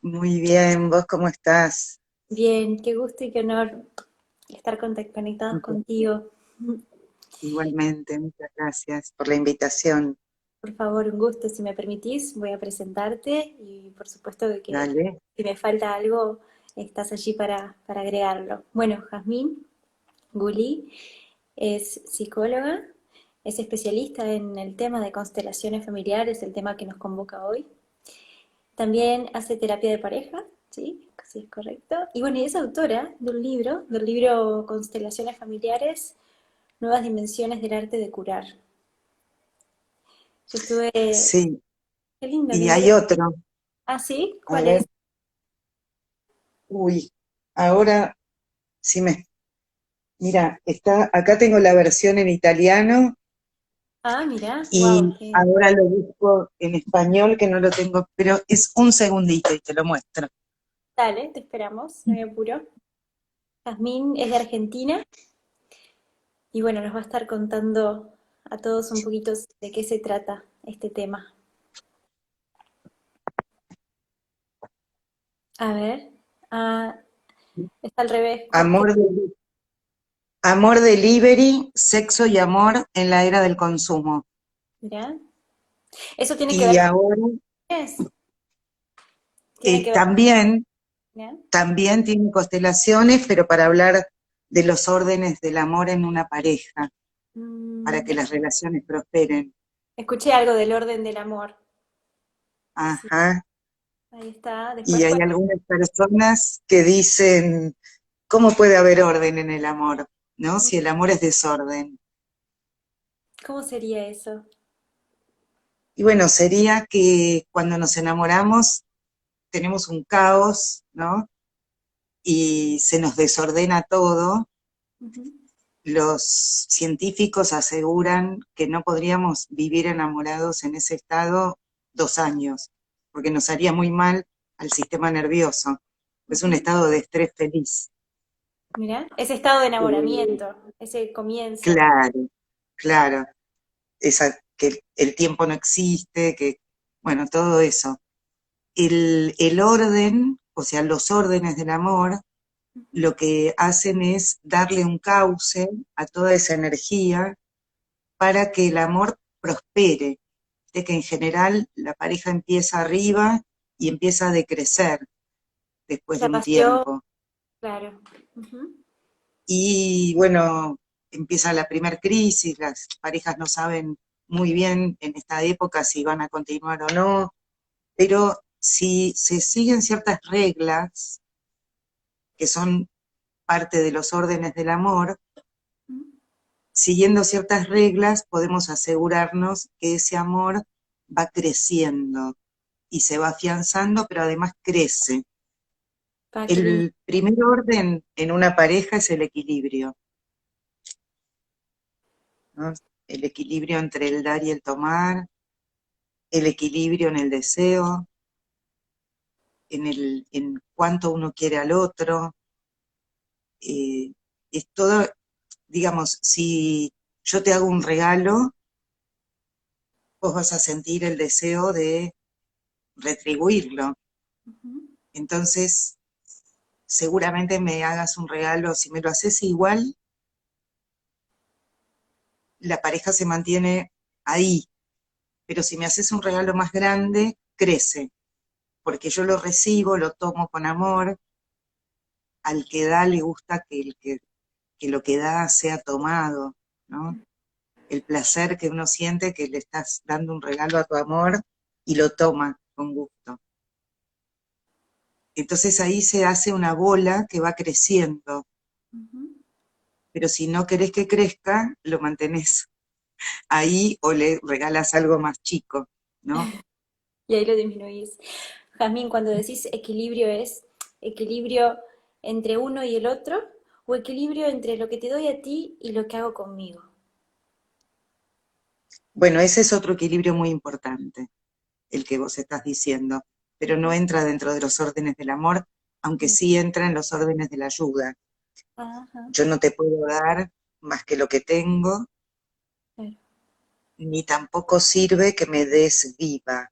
Muy bien, ¿vos cómo estás? Bien, qué gusto y qué honor estar conectados contigo. Igualmente, muchas gracias por la invitación. Por favor, un gusto. Si me permitís, voy a presentarte y por supuesto de que Dale. si me falta algo, estás allí para agregarlo. Bueno, Jazmín Gulí es psicóloga, es especialista en el tema de constelaciones familiares, el tema que nos convoca hoy. También hace terapia de pareja, ¿sí? Sí, es correcto. Y bueno, y es autora del libro Constelaciones Familiares, Nuevas Dimensiones del Arte de Curar. Yo estuve, Sí, qué lindo, qué y hay interesante. otro. Ah, sí, A ¿cuál es? ver, uy, ahora sí mira, acá tengo la versión en italiano Ah, mira, wow, y ahora lo busco en español que no lo tengo, pero es un segundito y te lo muestro. dale, te esperamos, no hay apuro. Jazmín es de Argentina y bueno, nos va a estar contando a todos un poquito de qué se trata este tema. A ver, ah, está al revés. Amor, amor delivery, sexo y amor en la era del consumo. Mira, eso tiene que Y ver con ahora qué es, tiene que ver con, también ¿ya? También tiene constelaciones, pero para hablar de los órdenes del amor en una pareja, para Mm, que las relaciones prosperen. escuché algo del orden del amor. Sí, Ajá. ahí está. Y Después, hay ¿cuál? algunas personas que dicen, ¿cómo puede haber orden en el amor? ¿No? Si el amor es desorden. ¿Cómo sería eso? Y bueno, sería que cuando nos enamoramos tenemos un caos, ¿no? Y se nos desordena todo. Ujú. Los científicos aseguran que no podríamos vivir enamorados en ese estado 2 años, porque nos haría muy mal al sistema nervioso. Es un Ujú. estado de estrés feliz. Mira, ese estado de Eh, enamoramiento, ese comienzo. claro, claro. Que el tiempo no existe, que, bueno, todo eso. El orden, o sea, los órdenes del amor, Ujú. lo que hacen es darle un cauce a toda esa energía para que el amor prospere. De que en general la pareja empieza arriba y empieza a decrecer después de La un pasión, tiempo. claro. Ujú. Y bueno, empieza la primer crisis, las parejas no saben muy bien en esta época si van a continuar o no, pero si se siguen ciertas reglas que son parte de los órdenes del amor, Ujú. siguiendo ciertas reglas podemos asegurarnos que ese amor va creciendo y se va afianzando, pero además crece. Pa, qué lindo. El primer orden en una pareja es el equilibrio, ¿no? El equilibrio entre el dar y el tomar, el equilibrio en el deseo, en cuánto uno quiere al otro. eh, es todo, digamos, si yo te hago un regalo, vos vas a sentir el deseo de retribuirlo. Ujú. Entonces, seguramente me hagas un regalo, si me lo haces igual, la pareja se mantiene ahí, pero si me haces un regalo más grande, crece, porque yo lo recibo, lo tomo con amor, al que da le gusta que lo que da sea tomado, ¿no? El placer que uno siente que le estás dando un regalo a tu amor y lo toma con gusto. Entonces ahí se hace una bola que va creciendo, Ujú. pero si no querés que crezca, lo mantenés ahí o le regalas algo más chico, ¿no? Y ahí lo disminuís. Jazmín, cuando decís equilibrio, ¿es equilibrio entre uno y el otro o equilibrio entre lo que te doy a ti y lo que hago conmigo? Bueno, ese es otro equilibrio muy importante, el que vos estás diciendo, pero no Ujú. entra dentro de los órdenes del amor, aunque sí entra en los órdenes de la ayuda. Ajá, Yo no te puedo dar más que lo que tengo, claro. ni tampoco sirve que me des viva,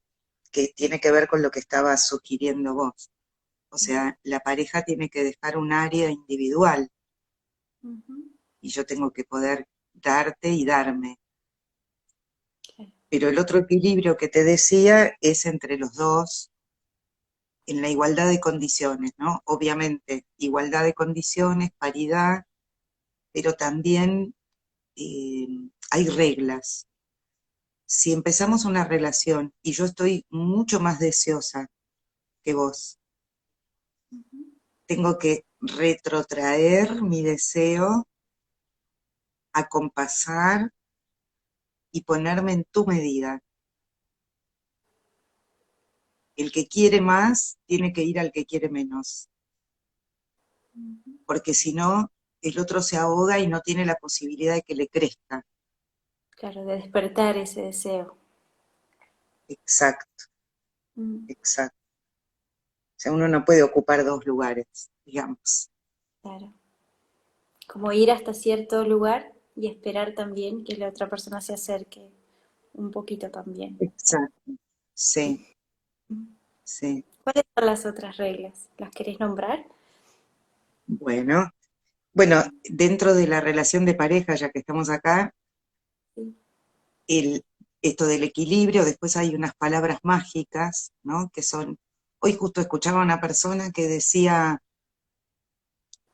que tiene que ver con lo que estabas sugiriendo vos. O sea, la pareja tiene que dejar un área individual Ujú, y yo tengo que poder darte y darme. claro. Pero el otro equilibrio que te decía es entre los dos en la igualdad de condiciones, ¿no? Obviamente, igualdad de condiciones, paridad, pero también eh, hay reglas. Si empezamos una relación y yo estoy mucho más deseosa que vos, Ujú, tengo que retrotraer mi deseo, acompasar y ponerme en tu medida. El que quiere más tiene que ir al que quiere menos, ujú. porque si no, el otro se ahoga y no tiene la posibilidad de que le crezca. Claro, de despertar ese deseo. Exacto, Mm, exacto. O sea, uno no puede ocupar dos lugares, digamos. claro. Como ir hasta cierto lugar y esperar también que la otra persona se acerque un poquito también. Exacto. Sí, Mm. sí. ¿Cuáles son las otras reglas? ¿Las querés nombrar? Bueno, bueno, dentro de la relación de pareja, ya que estamos acá, Sí. el, esto del equilibrio, después hay unas palabras mágicas, ¿no? Que son, hoy justo escuchaba a una persona que decía,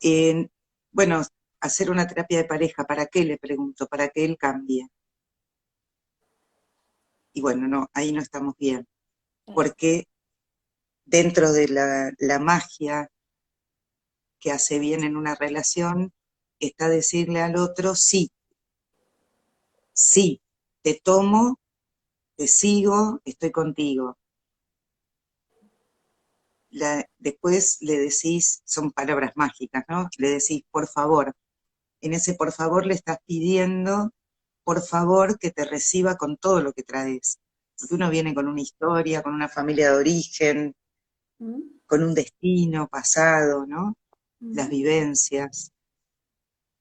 eh, bueno, hacer una terapia de pareja, ¿para qué? Le pregunto, para que él cambie. Y bueno, no, ahí no estamos bien, Claro. porque dentro de la magia que hace bien en una relación está decirle al otro, sí, sí, te tomo, te sigo, estoy contigo. Después le decís, son palabras mágicas, ¿no? Le decís, por favor. En ese por favor le estás pidiendo, por favor, que te reciba con todo lo que traes. Porque uno viene con una historia, con una familia de origen, Mm, con un destino pasado, ¿no? Las mm, vivencias.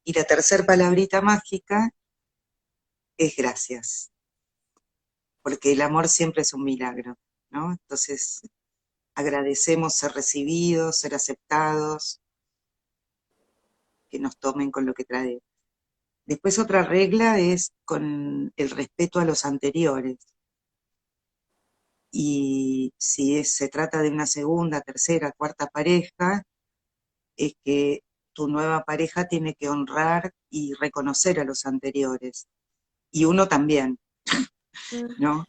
Y la tercer palabrita mágica es gracias, porque el amor siempre es un milagro, ¿no? Entonces, agradecemos ser recibidos, ser aceptados, que nos tomen con lo que traemos. Después otra regla es con el respeto a los anteriores. Y si se trata de una segunda, tercera, cuarta pareja, es que tu nueva pareja tiene que honrar y reconocer a los anteriores. Y uno también, mm. ¿no?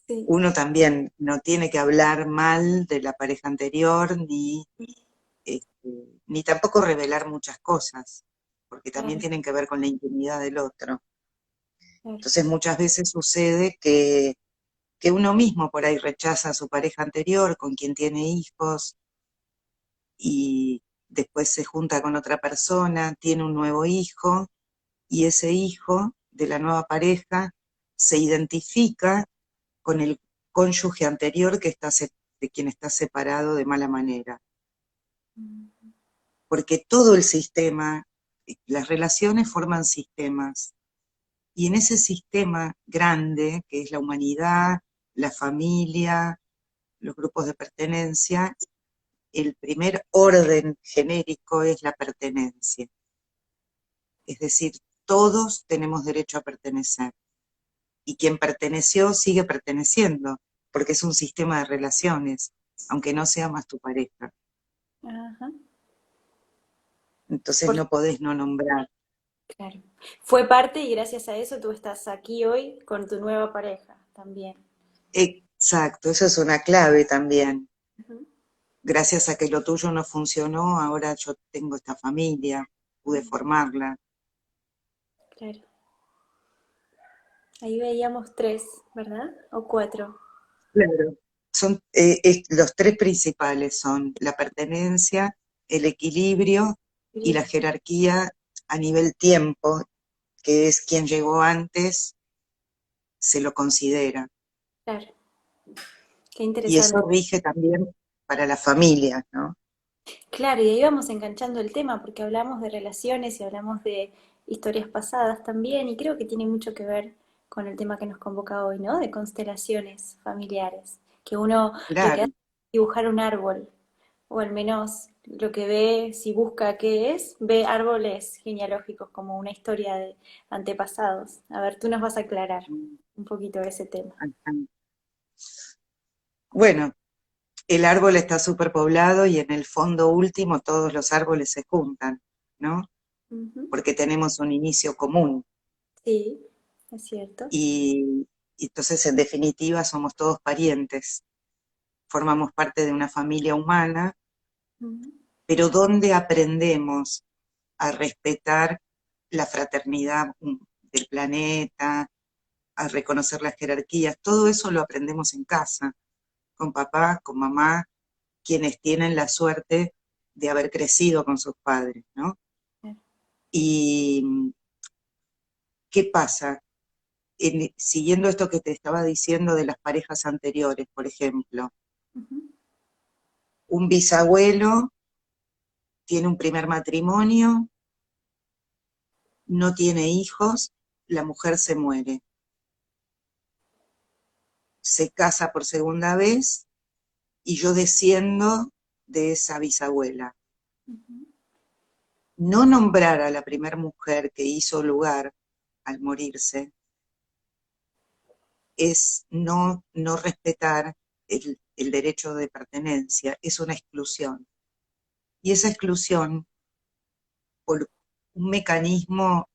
Sí, Uno también no tiene que hablar mal de la pareja anterior, ni tampoco revelar muchas cosas, porque también claro, tienen que ver con la intimidad del otro. claro. Entonces muchas veces sucede que uno mismo por ahí rechaza a su pareja anterior, con quien tiene hijos, y después se junta con otra persona, tiene un nuevo hijo, y ese hijo de la nueva pareja se identifica con el cónyuge anterior de quien está separado de mala manera. Mm, Porque todo el sistema, las relaciones forman sistemas, y en ese sistema grande, que es la humanidad, la familia, los grupos de pertenencia, el primer orden genérico es la pertenencia. Es decir, todos tenemos derecho a pertenecer. Y quien perteneció sigue perteneciendo, porque es un sistema de relaciones, aunque no sea más tu pareja. ajá. Entonces Por- no podés no nombrar. claro. Fue parte y gracias a eso tú estás aquí hoy con tu nueva pareja también. Exacto, eso es una clave también. Ujú, Gracias a que lo tuyo no funcionó, ahora yo tengo esta familia, pude mm, formarla. claro. Ahí veíamos tres, ¿verdad? O cuatro. Claro. Los tres principales son la pertenencia, el equilibrio y la jerarquía a nivel tiempo, que es quien llegó antes, se lo considera. Claro, qué Y eso interesante. rige también para las familias, ¿no? Claro, y ahí vamos enganchando el tema porque hablamos de relaciones y hablamos de historias pasadas también y creo que tiene mucho que ver con el tema que nos convoca hoy, ¿no? De constelaciones familiares, que uno lo que hace Claro, es dibujar un árbol o al menos lo que ve, si busca qué es, ve árboles genealógicos como una historia de antepasados. A ver, tú nos vas a aclarar un poquito de ese tema. Bueno, el árbol está superpoblado y en el fondo último todos los árboles se juntan, ¿no? Ujú. Porque tenemos un inicio común Sí, es cierto. y entonces en definitiva somos todos parientes, formamos parte de una familia humana, Ujú. pero ¿dónde aprendemos a respetar la fraternidad del planeta, a reconocer las jerarquías? Todo eso lo aprendemos en casa, con papá, con mamá, quienes tienen la suerte de haber crecido con sus padres, ¿no? ¿Y qué pasa? Siguiendo esto que te estaba diciendo de las parejas anteriores, por ejemplo, Ujú. un bisabuelo tiene un primer matrimonio, no tiene hijos, la mujer se muere, se casa por segunda vez y yo desciendo de esa bisabuela. Ujú. No nombrar a la primer mujer que hizo lugar al morirse es no respetar el derecho de pertenencia, es una exclusión. Y esa exclusión, por un mecanismo,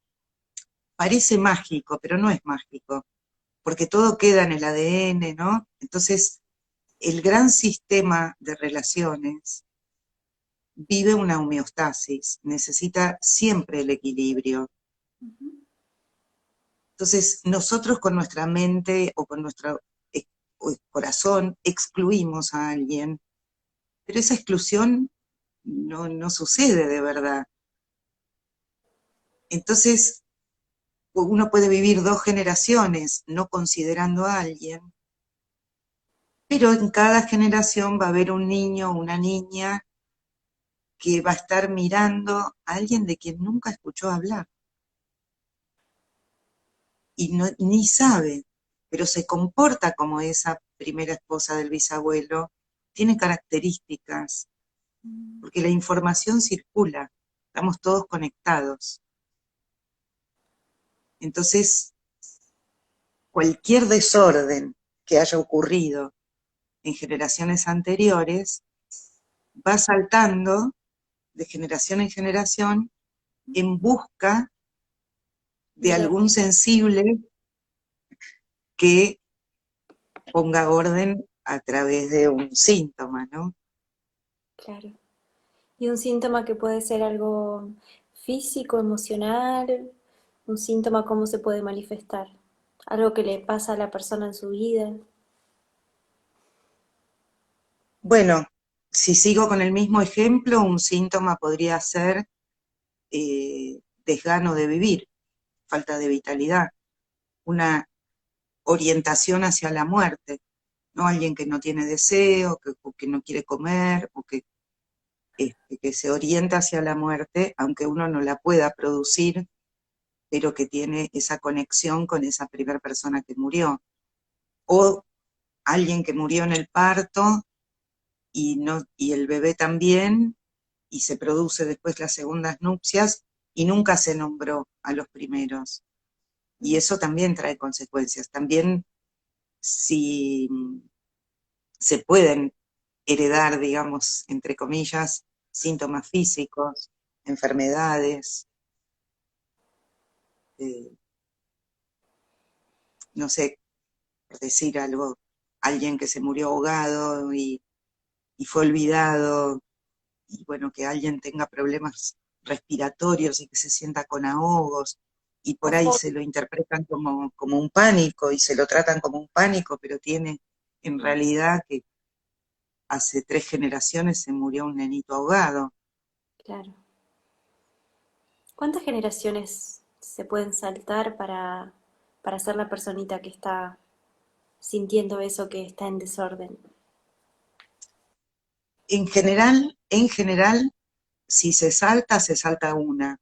parece mágico, pero no es mágico, porque todo queda en el ADN, ¿no? Entonces, el gran sistema de relaciones vive una homeostasis, necesita siempre el equilibrio. Ujú. Entonces, nosotros con nuestra mente o con nuestro corazón excluimos a alguien, pero esa exclusión no sucede de verdad. Entonces, uno puede vivir 2 generaciones no considerando a alguien, pero en cada generación va a haber un niño o una niña que va a estar mirando a alguien de quien nunca escuchó hablar y ni sabe, pero se comporta como esa primera esposa del bisabuelo, tiene características, Mm. porque la información circula, estamos todos conectados. Entonces, cualquier desorden que haya ocurrido en generaciones anteriores va saltando de generación en generación en busca de De lo algún que, sensible que ponga orden a través de un síntoma, ¿no? claro. Y un síntoma que puede ser algo físico, emocional, un síntoma cómo se puede manifestar, algo que le pasa a la persona en su vida. Bueno, si sigo con el mismo ejemplo, un síntoma podría ser desgano de vivir, falta de vitalidad, una orientación hacia la muerte, ¿no? Alguien que no tiene deseo, o que no quiere comer, o que se orienta hacia la muerte, aunque uno no la pueda producir, pero que tiene esa conexión con esa primera persona que murió. O alguien que murió en el parto y el bebé también, y se produce después las segundas nupcias, y nunca se nombró a los primeros. Y eso también trae consecuencias. También si se pueden heredar, digamos, entre comillas, síntomas físicos, enfermedades, eh, no sé, por decir algo, alguien que se murió ahogado y fue olvidado, y bueno, que alguien tenga problemas respiratorios y que se sienta con ahogos, y O por ahí fo- se lo interpretan como un pánico y se lo tratan como un pánico, pero tiene en realidad que hace 3 generaciones se murió un nenito ahogado. claro. ¿Cuántas generaciones se pueden saltar para ser la personita que está sintiendo eso que está en desorden? En general, si se salta una,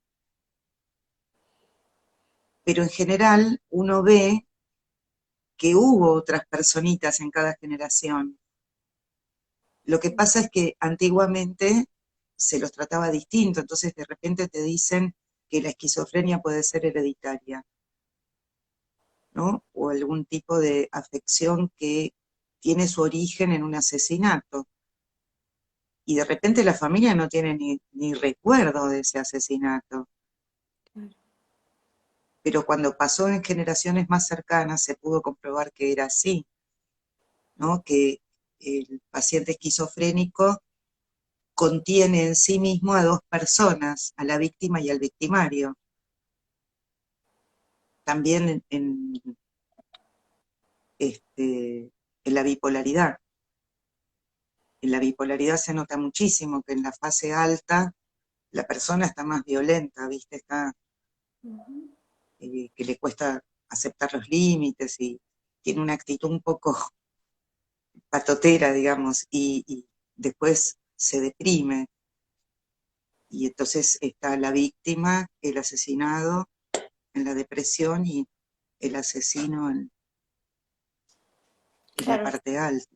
pero en general uno ve que hubo otras personitas en cada generación Lo que pasa es que antiguamente se los trataba distinto, entonces de repente te dicen que la esquizofrenia puede ser hereditaria, ¿no? O algún tipo de afección que tiene su origen en un asesinato. Y de repente la familia no tiene ni recuerdo de ese asesinato. Claro. Pero cuando pasó en generaciones más cercanas se pudo comprobar que era así, ¿no? Que el paciente esquizofrénico contiene en sí mismo a dos personas, a la víctima y al victimario. También en la bipolaridad. En la bipolaridad se nota muchísimo que en la fase alta la persona está más violenta, ¿viste? Está, Ujú. que le cuesta aceptar los límites y tiene una actitud un poco patotera, digamos, y después se deprime. Y entonces está la víctima, el asesinado en la depresión y el asesino en la Claro, parte alta.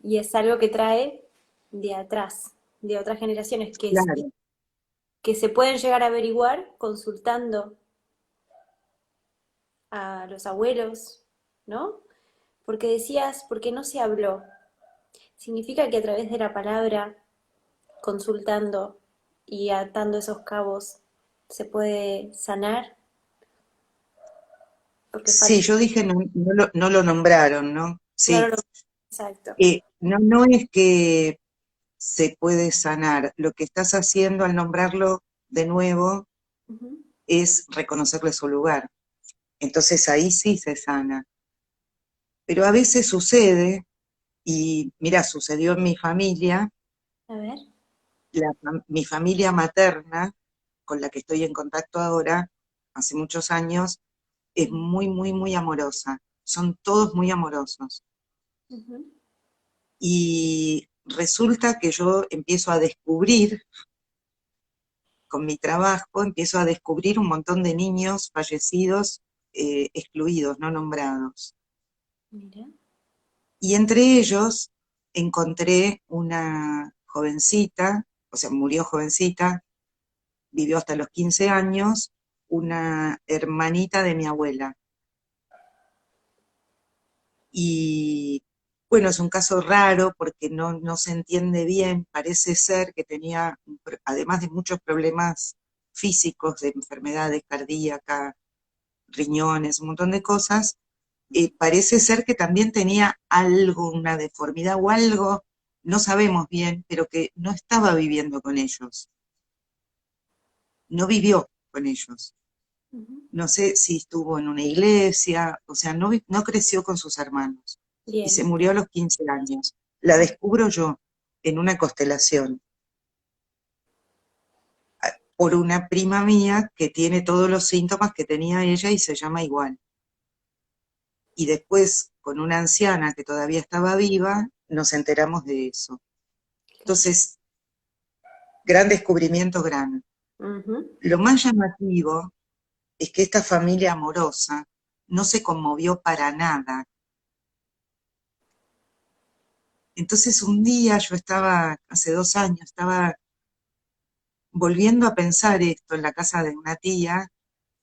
y es algo que trae de atrás, de otras generaciones, y Claro, que se pueden llegar a averiguar consultando a los abuelos, ¿no? Porque decías, porque no se habló. Significa que a través de la palabra, consultando y atando esos cabos, se puede sanar, porque sí, falta. yo dije no lo nombraron, ¿no? No, no, Sí, no. Exacto. no es que se puede sanar, lo que estás haciendo al nombrarlo de nuevo Ujú. es reconocerle su lugar. Entonces ahí sí se sana. Pero a veces sucede, y mira, sucedió en mi familia, A ver. mi familia materna, con la que estoy en contacto ahora, hace muchos años, es Ujú. muy, muy, muy amorosa. Son todos muy amorosos. Ujú. Y resulta que yo empiezo a descubrir, con mi trabajo, empiezo a descubrir un montón de niños fallecidos, excluidos, no nombrados. Mira. Y entre ellos encontré una jovencita, o sea, murió jovencita, vivió hasta los 15 años, una hermanita de mi abuela. Y bueno, es un caso raro porque no se entiende bien, parece ser que tenía, además de muchos problemas físicos, de enfermedades cardíacas, riñones, un montón de cosas, parece ser que también tenía algo, una deformidad o algo, no sabemos bien, pero que no estaba viviendo con ellos, no vivió con ellos. Ujú. No sé si estuvo en una iglesia, o sea, no creció con sus hermanos y se Bien. murió a los 15 años. La Ah, descubro yo en una constelación por una prima mía que tiene todos los síntomas que tenía ella y se llama igual. Y después, con una anciana que todavía estaba viva, nos enteramos de eso. claro. Entonces, gran descubrimiento, gran. Ujú. Lo más llamativo es que esta familia amorosa no se conmovió para nada. Entonces un día yo estaba, hace 2 años, estaba volviendo a pensar esto en la casa de una tía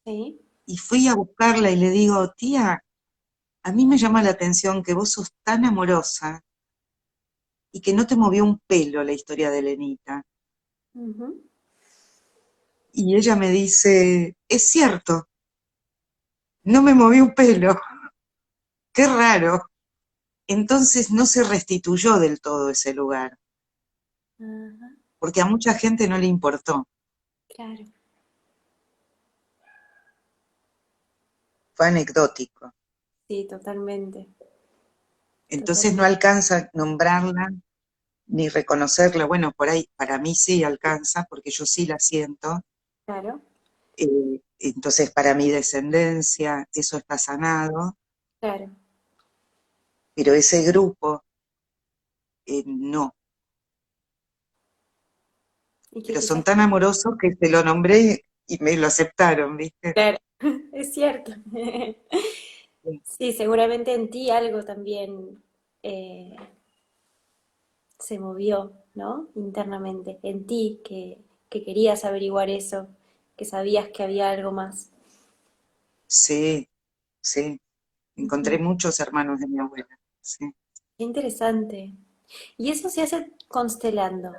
Sí. y fui a buscarla y le digo, tía, a mí me llama la atención que vos sos tan amorosa y que no te movió un pelo la historia de Lenita. Ujú. Y ella me dice, es cierto, no me movió un pelo, qué raro. Entonces no se restituyó del todo ese lugar, Ajá. porque a mucha gente no le importó, Claro. fue anecdótico. Sí, totalmente. Entonces no Totalmente. alcanza a nombrarla ni reconocerla. Bueno, por ahí para mí sí alcanza, porque yo sí la siento. Claro. Entonces para mi descendencia eso está sanado, Claro. pero ese grupo no. Y que Pero son quizás, tan amorosos que se lo nombré y me lo aceptaron, ¿viste? claro, es cierto. Sí, seguramente en ti algo también, eh, se movió, ¿no? Internamente, en ti, que querías averiguar eso, que sabías que había algo más. Sí, sí, encontré Ujú. muchos hermanos de mi abuela, sí. Qué interesante. Y eso se hace constelando.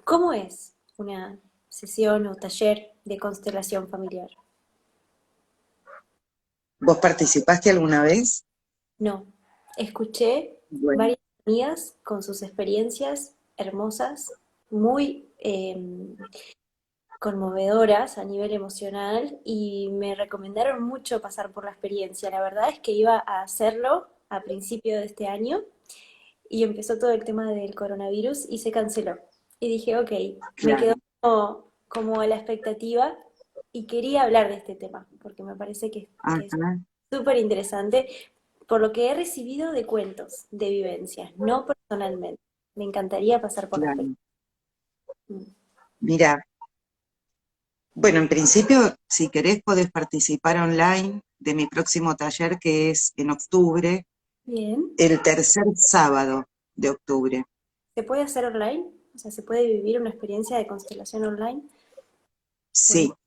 ¿Cómo es una sesión o taller de constelación familiar? ¿Vos participaste alguna vez? No, escuché Bueno, varias amigas con sus experiencias hermosas, muy conmovedoras a nivel emocional y me recomendaron mucho pasar por la experiencia. La verdad es que iba a hacerlo a principio de este año y empezó todo el tema del coronavirus y se canceló. Y dije, ok, me quedo claro, como a la expectativa y quería hablar de este tema porque me parece que es ajá, súper interesante por lo que he recibido de cuentos, de vivencias, no personalmente. Me encantaría pasar por la experiencia. claro. Mira, bueno, en principio, si querés, podés participar online de mi próximo taller que es en octubre, Bien. el tercer sábado de octubre. ¿Se puede hacer online? O sea, ¿se puede vivir una experiencia de constelación online? Sí, Buenísimo.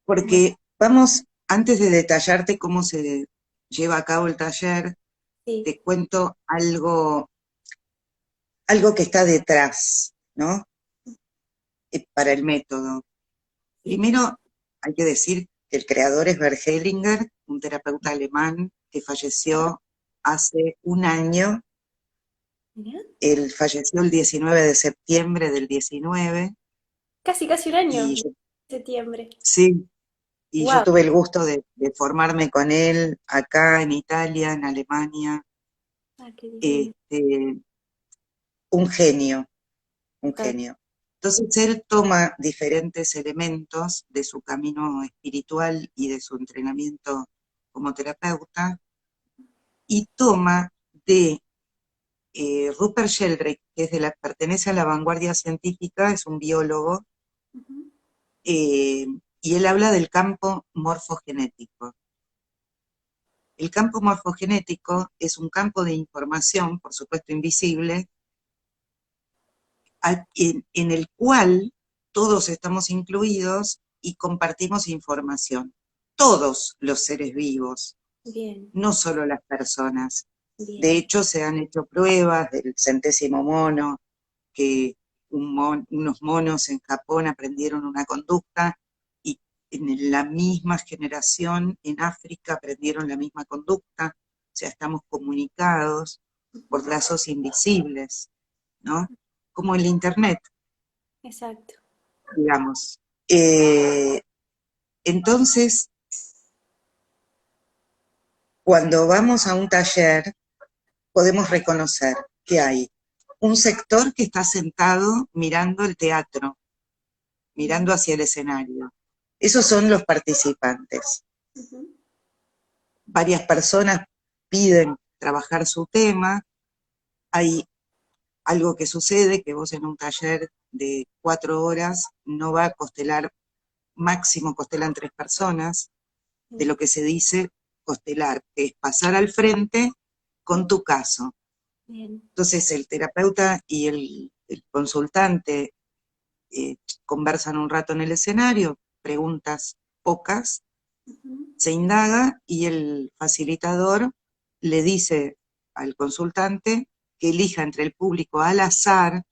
Bueno, porque vamos, antes de detallarte cómo se lleva a cabo el taller, sí, te cuento algo que está detrás, ¿no? Para el método. sí. Primero, hay que decir que el creador es Bert Hellinger, un terapeuta alemán que Ah, falleció hace un año. mira. Él falleció el 19 de septiembre del 19 Casi un año, y yo, septiembre. sí, y yo Wow. tuve el gusto de formarme con él acá en Italia, en Alemania. Ah, qué divino. Este, un genio, un Total. genio. Entonces él toma diferentes elementos de su camino espiritual y de su entrenamiento como terapeuta y toma de Rupert Sheldrake, que pertenece a la vanguardia científica, es un biólogo, Ujú. y él habla del campo morfogenético. El campo morfogenético es un campo de información, por supuesto invisible, en el cual todos estamos incluidos y compartimos información. Todos los seres vivos, Bien, no solo las personas. De bien. hecho, se han hecho pruebas del centésimo mono, que unos monos en Japón aprendieron una conducta y en la misma generación en África aprendieron la misma conducta. O sea, estamos comunicados por Ujú. lazos invisibles, ¿no? Como el Internet, Exacto. digamos. Eh, entonces, cuando vamos a un taller, podemos reconocer que hay un sector que está sentado mirando el teatro, mirando Bien. hacia el escenario. Esos son los participantes. Ujú. Varias personas piden trabajar su tema. Hay algo que sucede, que vos en un taller de 4 horas no va a costelar, máximo costelan 3 personas, de lo Bien, que se dice costelar, que es pasar al frente con tu caso. bien. Entonces el terapeuta y el consultante eh, conversan un rato en el escenario, preguntas pocas, Ujú. se indaga y el facilitador le dice al consultante que elija entre el público al azar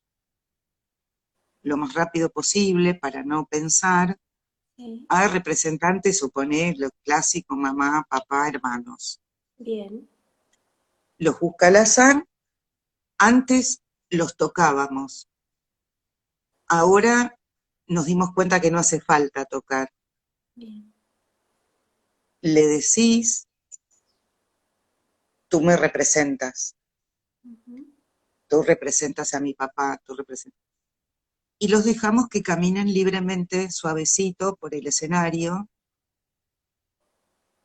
lo más rápido posible para no pensar Sí. a representantes, supone lo clásico, mamá, papá, hermanos. Bien. Los busca al azar, antes los tocábamos, ahora nos dimos cuenta que no hace falta tocar. Bien. Le decís, tú me representas, Ujú. tú representas a mi papá, tú representas. Y los dejamos que caminen libremente, suavecito, por el escenario,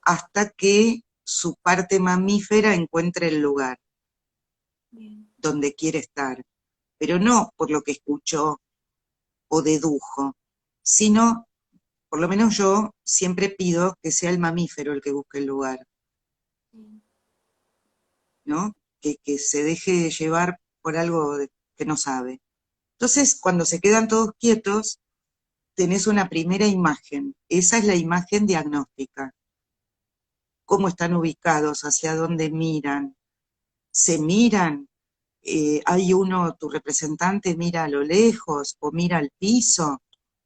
hasta que su parte mamífera encuentre el lugar Bien. donde quiere estar, pero no por lo que escuchó o dedujo, sino, por lo menos yo siempre pido que sea el mamífero el que busque el lugar, Bien. ¿no? Que se deje llevar por algo que no sabe. Entonces, cuando se quedan todos quietos, tenés una primera imagen. Esa es la imagen diagnóstica. Cómo están ubicados, hacia dónde miran, se miran. Hay uno, tu representante mira a lo lejos o mira al piso,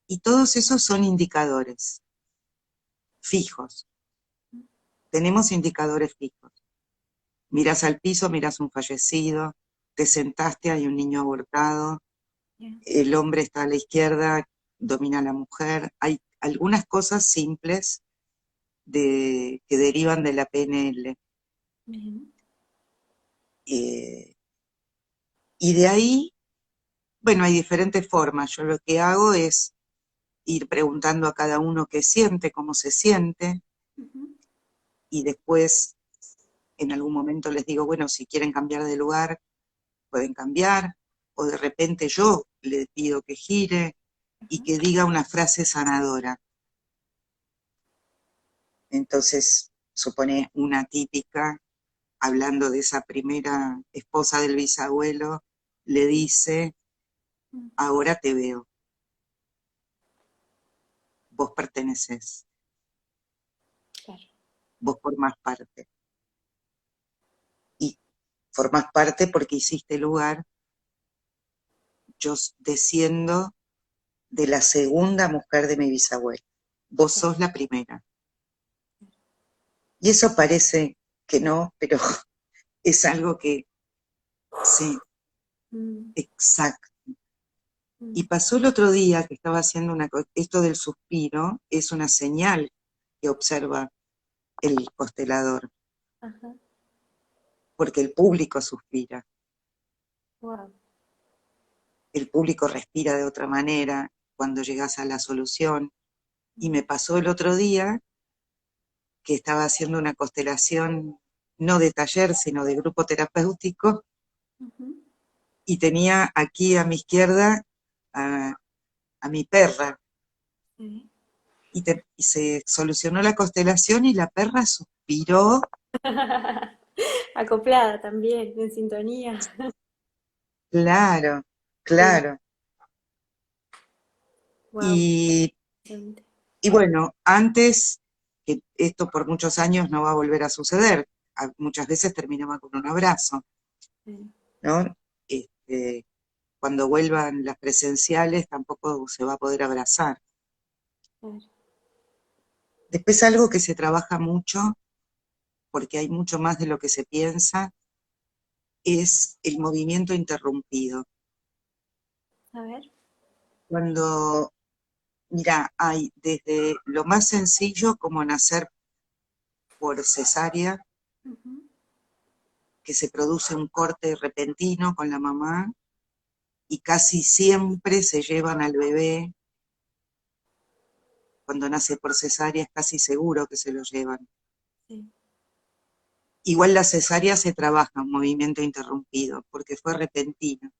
y todos esos son indicadores fijos. Tenemos indicadores fijos. Miras al piso, miras un fallecido, te sentaste, hay un niño abortado, Bien, el hombre está a la izquierda, domina a la mujer. Hay algunas cosas simples que derivan de la PNL. bien. Eh, y de ahí, bueno, hay diferentes formas. Yo lo que hago es ir preguntando a cada uno qué siente, cómo se siente, Ujú. y después en algún momento les digo, bueno, si quieren cambiar de lugar, pueden cambiar, o de repente yo le pido que gire y Ajá. que diga una frase sanadora. Entonces, supone una típica, hablando de esa primera esposa del bisabuelo, le dice, Mm, ahora te veo, vos pertenecés, claro. vos formás parte. Y formás parte porque hiciste lugar, yo desciendo de la segunda mujer de mi bisabuelo, vos Claro. sos la primera. Y eso parece que no, pero es algo que, sí, Mm, exacto. Y mm, pasó el otro día que estaba haciendo esto del suspiro, es una señal que observa el constelador, ajá. porque el público suspira, Wow. el público respira de otra manera cuando llegas a la solución. Y me Mm, pasó el otro día que estaba haciendo una constelación, no de taller, sino de grupo terapéutico, ujú. y tenía aquí a mi izquierda a, a mi perra, Sí. y se solucionó la constelación y la perra suspiró. Acoplada también, en sintonía. Claro, Sí. claro. Wow. Y, y bueno, antes, que esto por muchos años no va a volver a suceder, muchas veces terminaba con un abrazo, ¿no? Este, cuando vuelvan las presenciales tampoco se va a poder abrazar. Después algo que se trabaja mucho, porque hay mucho más de lo que se piensa, es el movimiento interrumpido. A ver. Cuando, mira, hay desde lo más sencillo como nacer por cesárea, Ujú. que se produce un corte repentino con la mamá y casi siempre se llevan al bebé, cuando nace por cesárea es casi seguro que se lo llevan. Sí. Igual la cesárea se trabaja en movimiento interrumpido, porque fue repentino.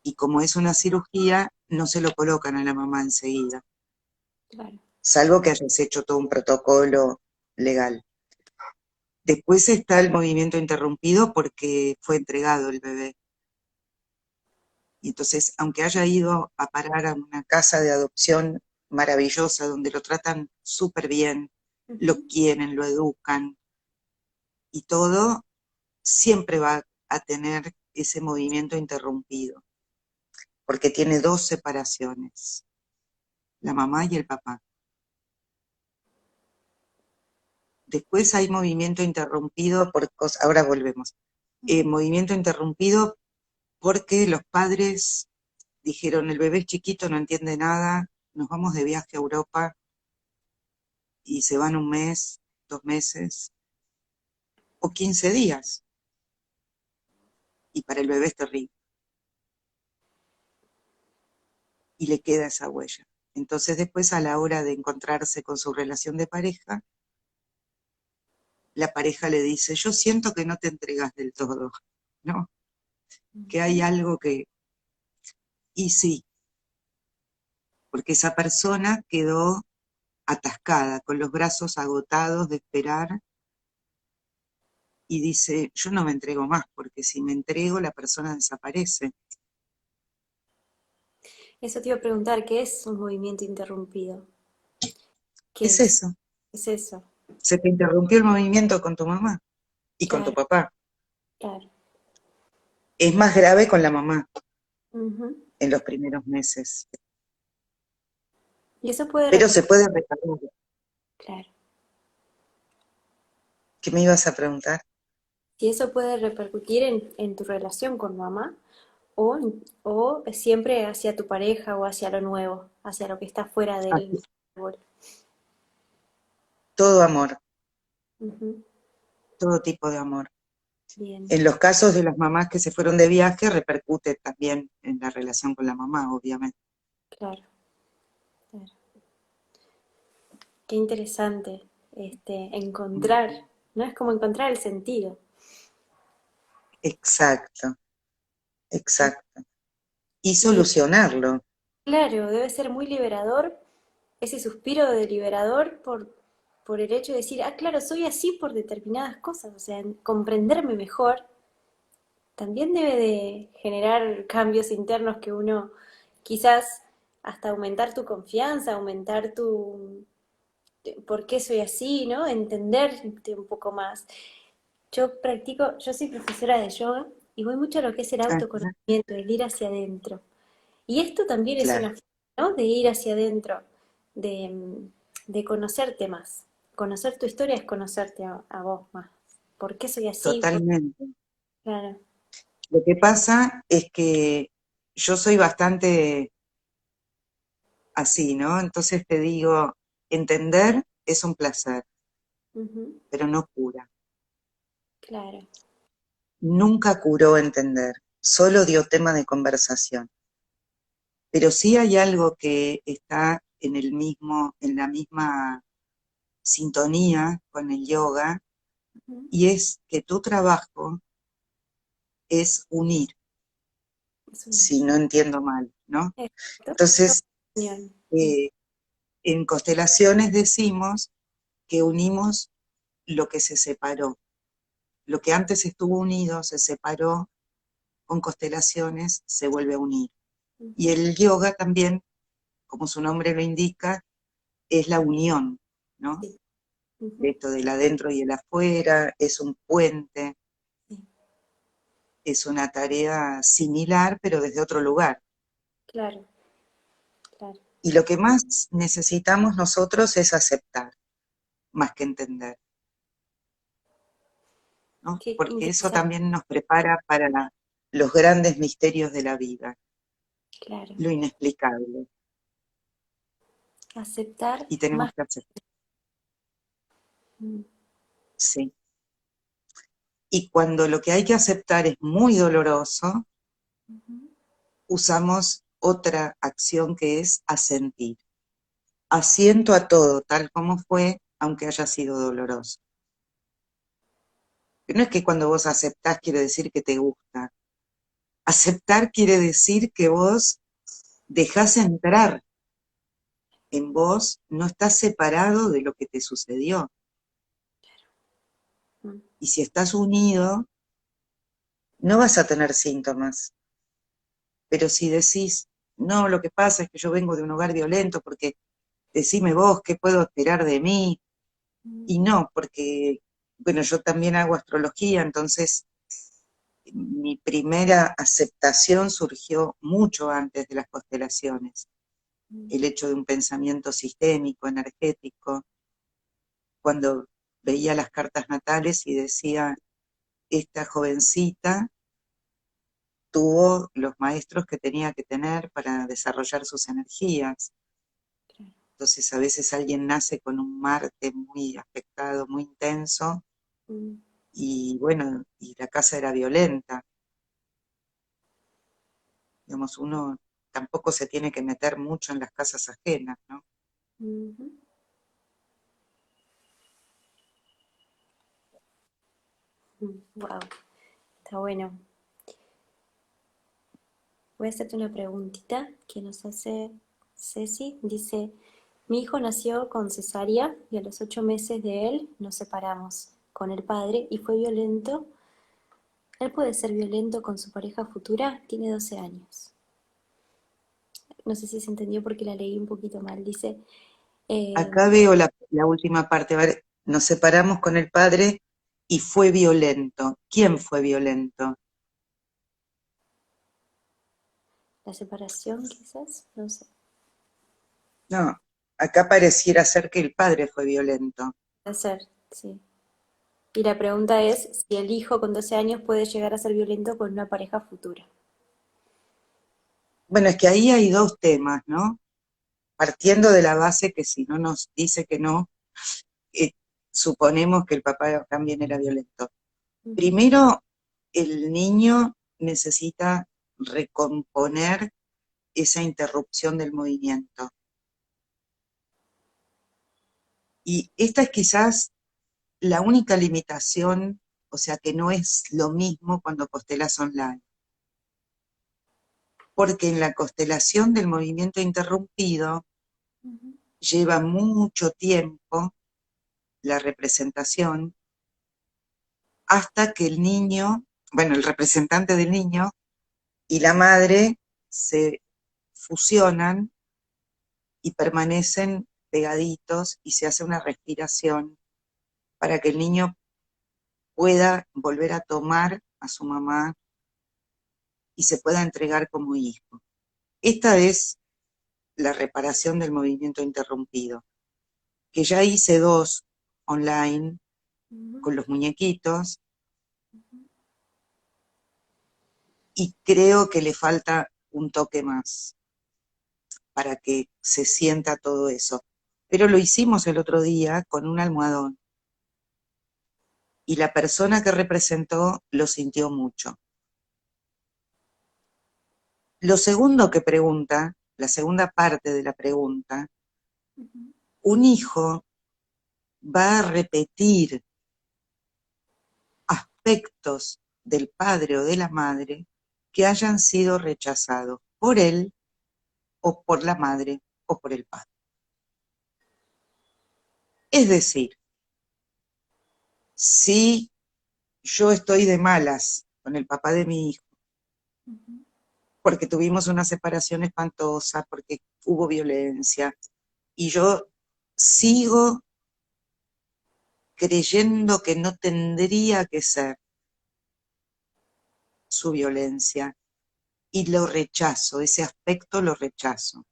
Y como es una cirugía, no se lo colocan a la mamá enseguida, Claro. salvo que hayas hecho todo un protocolo legal. Después está el movimiento interrumpido porque fue entregado el bebé. Y entonces, aunque haya ido a parar a una casa de adopción maravillosa, donde lo tratan súper bien, lo Ujú. quieren, lo educan y todo, siempre va a tener ese movimiento interrumpido, porque tiene dos separaciones, la mamá y el papá. Después hay movimiento interrumpido por cosas, ahora volvemos, movimiento interrumpido porque los padres dijeron, el bebé es chiquito, no entiende nada, nos vamos de viaje a Europa y se van un mes, 2 meses o 15 días. Y para el bebé es terrible. Y le queda esa huella. Entonces después a la hora de encontrarse con su relación de pareja, la pareja le dice, yo siento que no te entregas del todo, ¿no? Que hay Ujú. algo que... Y sí, porque esa persona quedó atascada, con los brazos agotados de esperar, y dice, yo no me entrego más, porque si me entrego la persona desaparece. Eso te iba a preguntar, ¿qué es un movimiento interrumpido? ¿Qué Es es? eso. ¿Qué es eso? Se te interrumpió el movimiento con tu mamá y con tu Claro, papá. claro. Es más grave con la mamá Ujú. en los primeros meses, Y eso puede pero se repercutir, puede reparar. claro. ¿Qué me ibas a preguntar? Si eso puede repercutir en tu relación con mamá o siempre hacia tu pareja o hacia lo nuevo, hacia lo que está fuera del Así, árbol. todo amor, Ujú. todo tipo de amor. Bien, En los casos de las mamás que se fueron de viaje, repercute también en la relación con la mamá, obviamente. claro, claro. Qué interesante encontrar, ¿no? Es como encontrar el sentido. Exacto, exacto. Y Y solucionarlo. claro, debe ser muy liberador, ese suspiro de liberador por el hecho de decir, ah, claro, soy así por determinadas cosas, o sea, comprenderme mejor también debe de generar cambios internos que uno quizás hasta aumentar tu confianza, aumentar tu por qué soy así, ¿no? Entenderte un poco más. Yo soy profesora de yoga y voy mucho a lo que es el Ajá, autoconocimiento, el ir hacia adentro. Y esto también es claro, una forma, ¿no? De ir hacia adentro, de, de conocerte más. Conocer tu historia es conocerte a vos más. ¿Por qué soy así? totalmente. Claro. Lo que pasa es que yo soy bastante así, ¿no? Entonces te digo, entender es un placer, Ujú. pero no cura. Claro. Nunca curó entender, solo dio tema de conversación. Pero sí hay algo que está en la misma sintonía con el yoga, Ujú. y es que tu trabajo es unir, Es si unir. no entiendo mal, ¿no? Exacto. Entonces, Unión. eh, en constelaciones decimos que unimos lo que se separó. Lo que antes estuvo unido se separó, con constelaciones se vuelve a unir. Y Ujú. el yoga también, como su nombre lo indica, es la unión, ¿no? Sí. De Ujú. esto del adentro y el afuera, es un puente, Sí. es una tarea similar, pero desde otro lugar. Claro, claro. Y lo que más necesitamos nosotros es aceptar, más que entender, ¿no? Qué Porque eso interesante. también nos prepara para los grandes misterios de la vida, Claro. lo inexplicable. Aceptar Y tenemos más. que aceptar, Mm. sí. Y cuando lo que hay que aceptar es muy doloroso, Ujú. usamos otra acción que es asentir. Asiento a todo tal como fue, aunque haya sido doloroso. Pero no es que cuando vos aceptás quiere decir que te gusta. Aceptar quiere decir que vos dejás entrar en vos, no estás separado de lo que te sucedió. Mm. Y si estás unido, no vas a tener síntomas. Pero si decís, no, lo que pasa es que yo vengo de un hogar violento, porque decime vos qué puedo esperar de mí. Mm. Y no, porque, bueno, yo también hago astrología, entonces mi primera aceptación surgió mucho antes de las constelaciones. Mm. El hecho de un pensamiento sistémico, energético, cuando veía las cartas natales y decía, esta jovencita tuvo los maestros que tenía que tener para desarrollar sus energías. Claro. Entonces a veces alguien nace con un Marte muy afectado, muy intenso, Mm. y bueno, y la casa era violenta. Digamos, uno tampoco se tiene que meter mucho en las casas ajenas, ¿no? Ujú. Mm. Wow, está bueno. Voy a hacerte una preguntita que nos hace Ceci. Dice, mi hijo nació con cesárea y a los 8 meses de él nos separamos con el padre y fue violento. ¿Él puede ser violento con su pareja futura? Tiene 12 años. no sé si se entendió porque la leí un poquito mal. Dice, eh, Acá veo la última parte. A ver, nos separamos con el padre y fue violento. ¿Quién fue violento? la separación quizás, no sé. No, acá pareciera ser que el padre fue violento. Puede ser, sí. Y la pregunta es si el hijo con 12 años puede llegar a ser violento con una pareja futura. Bueno, es que ahí hay dos temas, ¿no? Partiendo de la base que si no nos dice que no, eh, suponemos que el papá también era violento. Ujú, Primero, el niño necesita recomponer esa interrupción del movimiento. Y esta es quizás la única limitación, o sea que no es lo mismo cuando constelas online, porque en la constelación del movimiento interrumpido ujú, lleva mucho tiempo la representación hasta que el niño, bueno, el representante del niño y la madre se fusionan y permanecen pegaditos y se hace una respiración para que el niño pueda volver a tomar a su mamá y se pueda entregar como hijo. Esta es la reparación del movimiento interrumpido, que ya hice dos online ujú, con los muñequitos y creo que le falta un toque más para que se sienta todo eso. Pero lo hicimos el otro día con un almohadón y la persona que representó lo sintió mucho. Lo segundo que pregunta, la segunda parte de la pregunta, ujú. un hijo va a repetir aspectos del padre o de la madre que hayan sido rechazados por él o por la madre o por el padre. Es decir, si yo estoy de malas con el papá de mi hijo, porque tuvimos una separación espantosa, porque hubo violencia, y yo sigo creyendo que no tendría que ser su violencia, y lo rechazo, ese aspecto lo rechazo.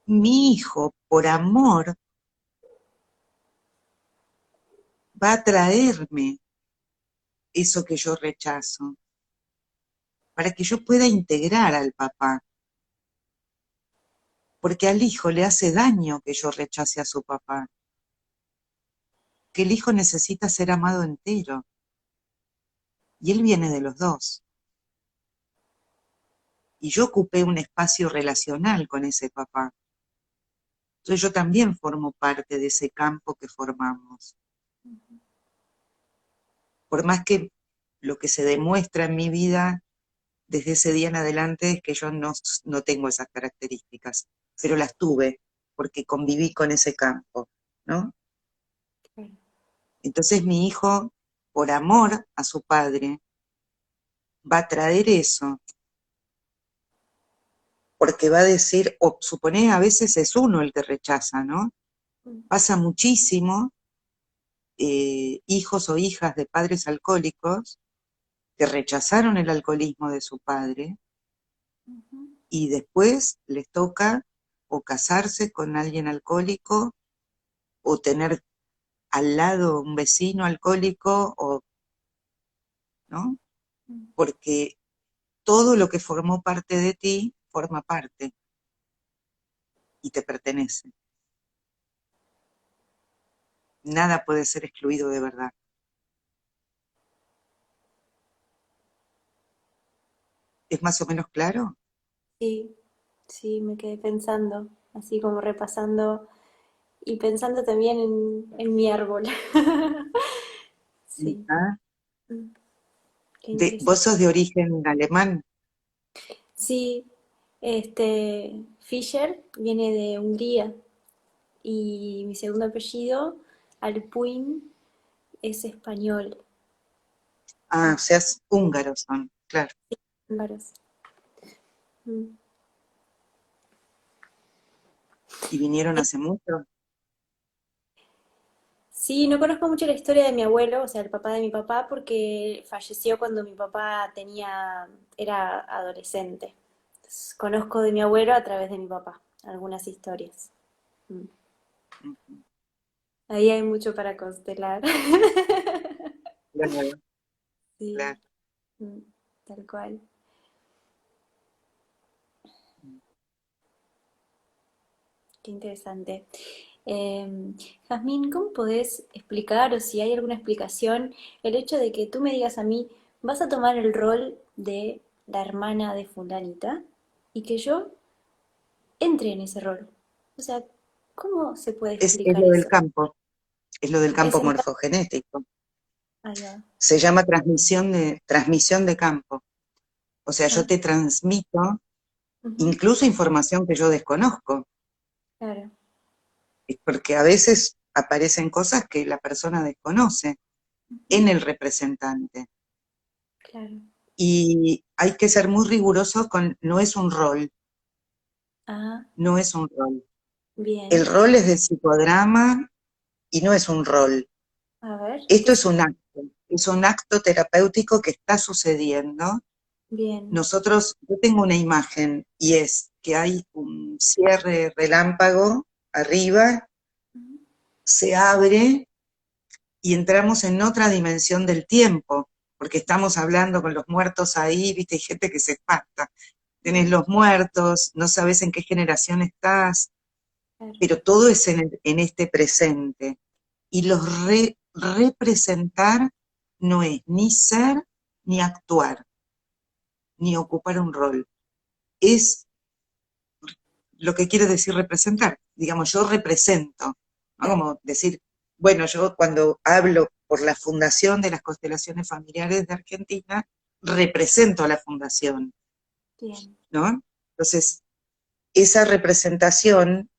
Mi hijo, por amor, va a traerme eso que yo rechazo, para que yo pueda integrar al papá, porque al hijo le hace daño que yo rechace a su papá, que el hijo necesita ser amado entero, y él viene de los dos. Y yo ocupé un espacio relacional con ese papá. Entonces yo también formo parte de ese campo que formamos. Por más que lo que se demuestra en mi vida desde ese día en adelante es que yo no tengo esas características, pero las tuve porque conviví con ese campo, ¿no? Claro. Entonces mi hijo, por amor a su padre, va a traer eso, porque va a decir, o supone a veces es uno el que rechaza, ¿no? Pasa muchísimo, hijos o hijas de padres alcohólicos que rechazaron el alcoholismo de su padre y después les toca o casarse con alguien alcohólico o tener al lado un vecino alcohólico, o, ¿no? Porque todo lo que formó parte de ti forma parte y te pertenece. Nada puede ser excluido de verdad. ¿Es más o menos claro? Sí, sí, me quedé pensando, así como repasando y pensando también en mi árbol. Sí, ¿Ah? mm, qué interesante. ¿Vos sos de origen alemán? Sí, Fischer viene de Hungría y mi segundo apellido, Alpuin, es español. Ah, o sea, húngaros son, claro. Húngaros. Mm. ¿Y vinieron hace mucho? Sí, no conozco mucho la historia de mi abuelo, o sea, el papá de mi papá, porque falleció cuando mi papá era adolescente. Entonces, conozco de mi abuelo a través de mi papá, algunas historias. Mm. Ujú. Ahí hay mucho para constelar. Claro, Sí, claro. mm, tal cual. Qué interesante. Jazmín, ¿cómo podés explicar o si hay alguna explicación el hecho de que tú me digas a mí, vas a tomar el rol de la hermana de fulanita y que yo entre en ese rol? O sea, ¿cómo se puede Es explicar lo del eso? campo, es lo del Es campo el... morfogenético. Ahí va. Se llama transmisión de campo. O sea, yo Ah, te transmito ujú, incluso información que yo desconozco, claro, porque a veces aparecen cosas que la persona desconoce ujú, en el representante. claro. Y hay que ser muy riguroso no es un rol, Ah, no es un rol. El bien. rol es de psicodrama y no es un rol. A ver, ¿qué Esto es? es un acto terapéutico que está sucediendo. Bien. Yo tengo una imagen y es que hay un cierre relámpago arriba, Ujú, se abre y entramos en otra dimensión del tiempo, porque estamos hablando con los muertos ahí, viste, hay gente que se espanta. Tenés ujú, los muertos, no sabes en qué generación estás, claro. pero todo es en este presente. Y representar no es ni ser, ni actuar, ni ocupar un rol. Es lo que quiere decir representar. Digamos, yo represento, ¿no? Claro. Como decir, bueno, yo cuando hablo por la Fundación de las Constelaciones Familiares de Argentina, represento a la Fundación, Bien. ¿no? Entonces, esa representación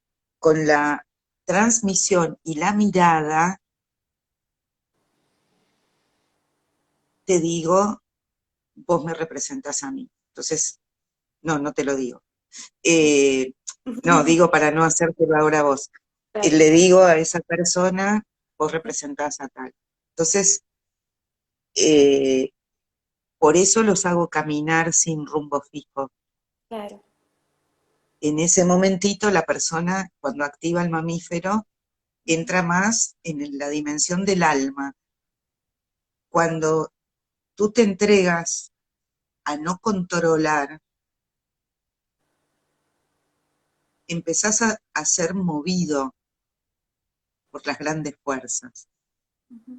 con la transmisión y la mirada, te digo, vos me representás a mí. Entonces, no, no te lo digo. Eh, no, digo para no hacértelo ahora a vos. Claro, Le claro. digo a esa persona, vos representás a tal. Entonces, eh, por eso los hago caminar sin rumbo fijo. Claro. En ese momentito, la persona, cuando activa el mamífero, Ujú, entra más en la dimensión del alma. Cuando tú te entregas a no controlar, empezás a ser movido por las grandes fuerzas. ujú.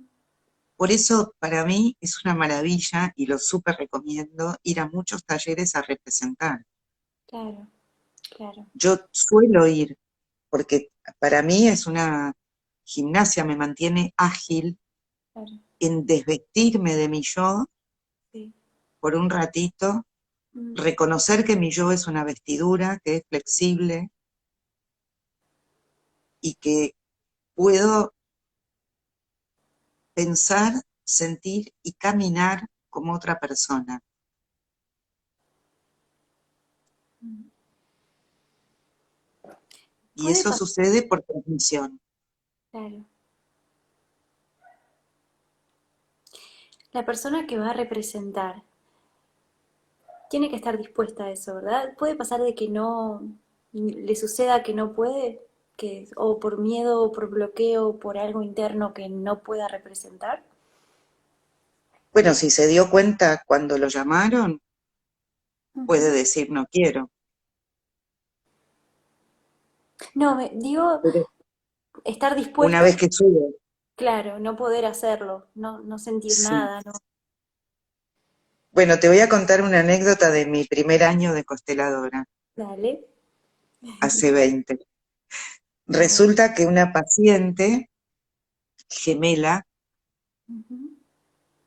Por eso, para mí, es una maravilla y lo súper recomiendo ir a muchos talleres a representar. Claro, claro, Yo suelo ir porque para mí es una gimnasia, me mantiene ágil claro. en desvestirme de mi yo Sí. por un ratito, Mm, reconocer que mi yo es una vestidura, que es flexible y que puedo pensar, sentir y caminar como otra persona. mm. Y Puede eso pasar, sucede por transmisión. claro. La persona que va a representar tiene que estar dispuesta a eso, ¿verdad? Puede pasar de que no le suceda que no puede, que o por miedo, o por bloqueo, o por algo interno que no pueda representar. Bueno, si se dio cuenta cuando lo llamaron, puede Ujú. decir no quiero. No, digo, Pero estar una dispuesto, vez que sube, claro, no poder hacerlo, no sentir sí. nada, no. Bueno, te voy a contar una anécdota de mi primer año de consteladora, Dale. hace 20. A ver. Resulta que una paciente gemela Ujú.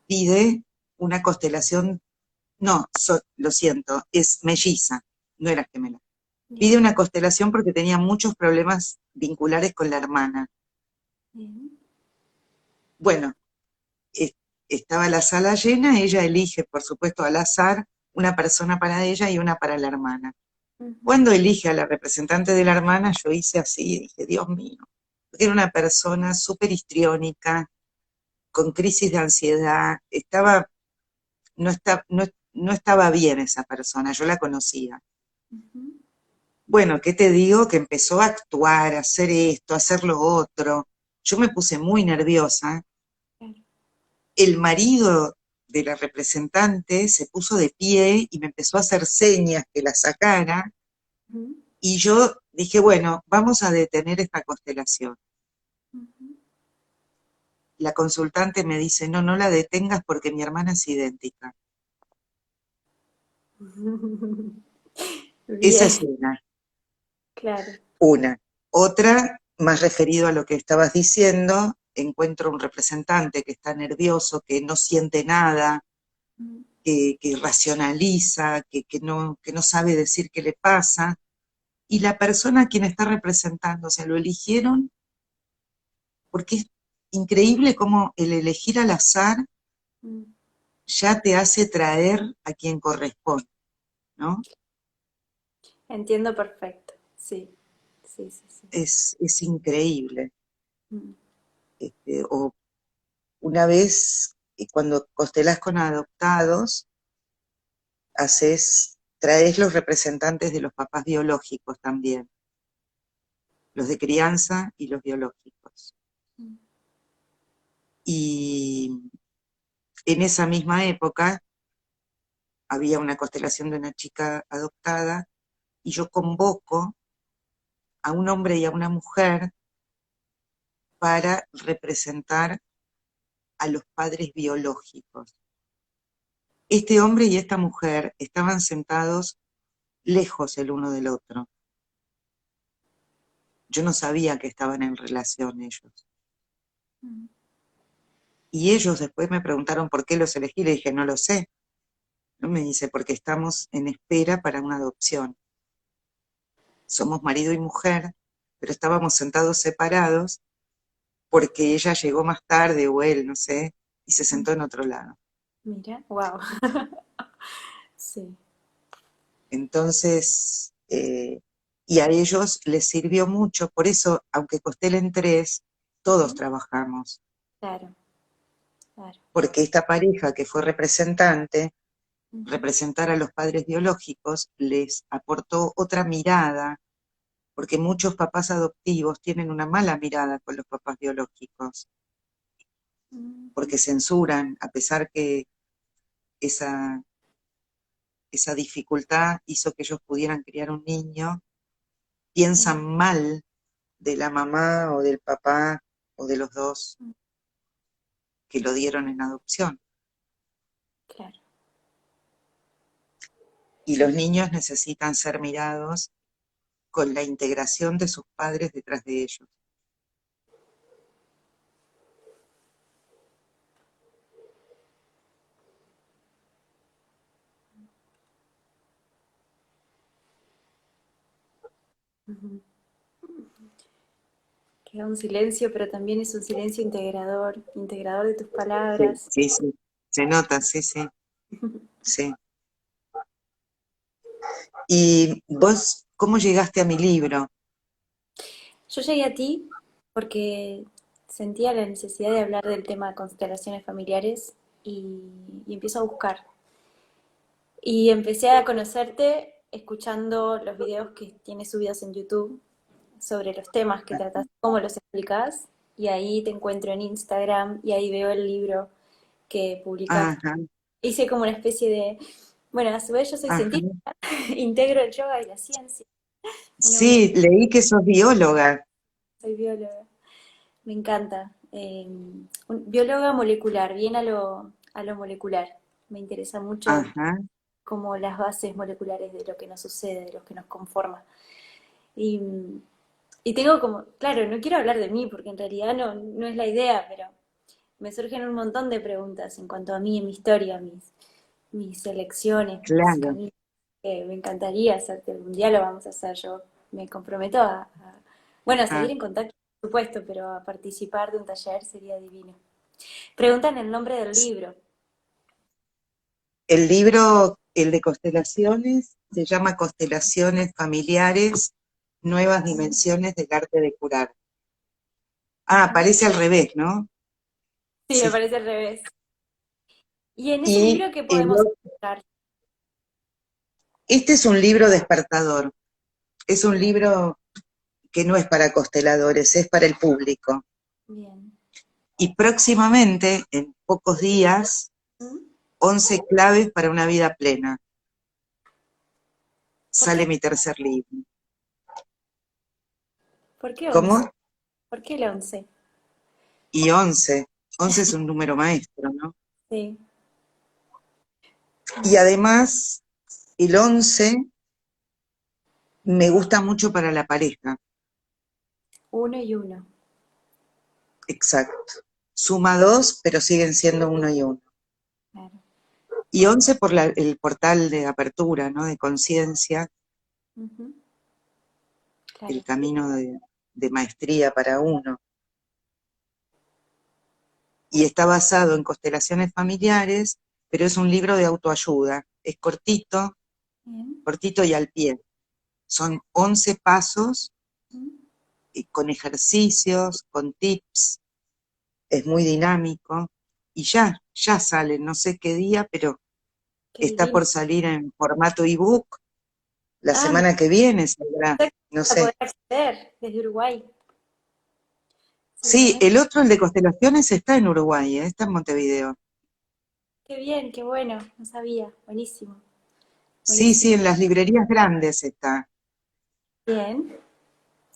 pide una constelación, no, lo siento, es melliza, no era gemela. Pide Bien, una constelación porque tenía muchos problemas vinculares con la hermana. bien. Bueno, estaba la sala llena, ella elige, por supuesto, al azar una persona para ella y una para la hermana. Ujú, Cuando elige a la representante de la hermana, yo hice así, dije, Dios mío, porque era una persona súper histriónica, con crisis de ansiedad, no estaba bien esa persona, yo la conocía. ujú, Bueno, ¿qué te digo? Que empezó a actuar, a hacer esto, a hacer lo otro. Yo me puse muy nerviosa. claro. El marido de la representante se puso de pie y me empezó a hacer señas que la sacara. Ujú, Y yo dije, bueno, vamos a detener esta constelación. ujú. La consultante me dice, no, no la detengas porque mi hermana es idéntica. Esa es Bien, una. claro. Una. Otra, más referido a lo que estabas diciendo, encuentro un representante que está nervioso, que no siente nada, Ujú, que racionaliza, que no sabe decir qué le pasa, y la persona a quien está representando, o sea, lo eligieron porque es increíble cómo el elegir al azar ujú. ya te hace traer a quien corresponde, ¿no? Entiendo perfecto. Sí, sí, sí, sí. Es increíble. Mm, O una vez, cuando constelás con adoptados, traes los representantes de los papás biológicos también, los de crianza y los biológicos. mm, Y en esa misma época había una constelación de una chica adoptada y yo convoco a un hombre y a una mujer para representar a los padres biológicos. Este hombre y esta mujer estaban sentados lejos el uno del otro. Yo no sabía que estaban en relación ellos. mm. Y ellos después me preguntaron por qué los elegí, le dije, no lo sé. ¿No? Me dice, porque estamos en espera para una adopción. Somos marido y mujer, pero estábamos sentados separados porque ella llegó más tarde o él, no sé, y se Mm. sentó en otro lado. Mira, wow. Sí. Entonces, y a ellos les sirvió mucho, por eso, aunque constelen tres, todos Ujú, trabajamos, claro, claro. porque esta pareja que fue representante, Ujú, representar a los padres biológicos, les aportó otra mirada, porque muchos papás adoptivos tienen una mala mirada con los papás biológicos, ujú, porque censuran, a pesar que esa, esa dificultad hizo que ellos pudieran criar un niño, piensan mm, mal de la mamá o del papá o de los dos mm, que lo dieron en adopción. claro. Y los niños necesitan ser mirados con la integración de sus padres detrás de ellos. Ujú. Queda un silencio, pero también es un silencio integrador, integrador de tus Sí, palabras. sí, sí. Se nota, sí, sí, sí. ¿Y vos cómo llegaste a mi libro? Yo llegué a ti porque sentía la necesidad de hablar del tema de constelaciones familiares y, y empiezo a buscar. Y empecé a conocerte escuchando los videos que tienes subidos en YouTube sobre los temas que tratas, cómo los explicas, y ahí te encuentro en Instagram y ahí veo el libro que publicaste. Ajá, Hice como una especie de, bueno, a su vez yo soy ajá. científica, integro el yoga y la ciencia, una unión, Sí, leí que sos bióloga. soy bióloga, me encanta. Bióloga molecular, bien a lo molecular. Me interesa mucho Ajá, como las bases moleculares de lo que nos sucede, de lo que nos conforma. Y, y tengo como, claro, no quiero hablar de mí porque en realidad no es la idea, pero me surgen un montón de preguntas en cuanto a mí, mi historia, mis elecciones, mis claro. caminos. Me encantaría hacerte algún día, lo vamos a hacer. Yo me comprometo bueno, a seguir Ajá. en contacto, por supuesto, pero a participar de un taller sería divino. Preguntan el nombre del libro. El libro El de constelaciones se llama Constelaciones Familiares, Nuevas Dimensiones del Arte de Curar. Ah, parece al revés, ¿no? Sí, me Sí. parece al revés. ¿Y en ese Y libro qué podemos encontrar? este es un libro despertador. Es un libro que no es para consteladores, es para el público. Bien. Y próximamente, en pocos días, ¿Mm? 11 claves para una vida plena. ¿Por qué? Sale mi tercer libro. ¿Por qué 11? ¿Cómo? ¿Por qué el 11? Y 11. 11 es un número maestro, ¿no? Sí. Y además, el 11 me gusta mucho para la pareja. Uno y uno. Exacto. Suma 2, pero siguen siendo uno y uno. Claro. Y 11 por el portal de apertura, ¿no? De conciencia, Ujú. el Claro. camino de maestría para uno. Y está basado en constelaciones familiares, pero es un libro de autoayuda. Es cortito, Bien. cortito y al pie. Son 11 pasos Mm. con ejercicios, con tips, es muy dinámico. Y ya sale, no sé qué día, pero Qué está divino. por salir en formato ebook. La Ah, semana que viene saldrá, no a poder sé. acceder desde Uruguay, Sí, seguramente. el otro, el de constelaciones, está en Uruguay, está en Montevideo. Qué bien, qué bueno. No sabía. Buenísimo. Sí, sí, Buenísimo. en las librerías grandes está. Bien.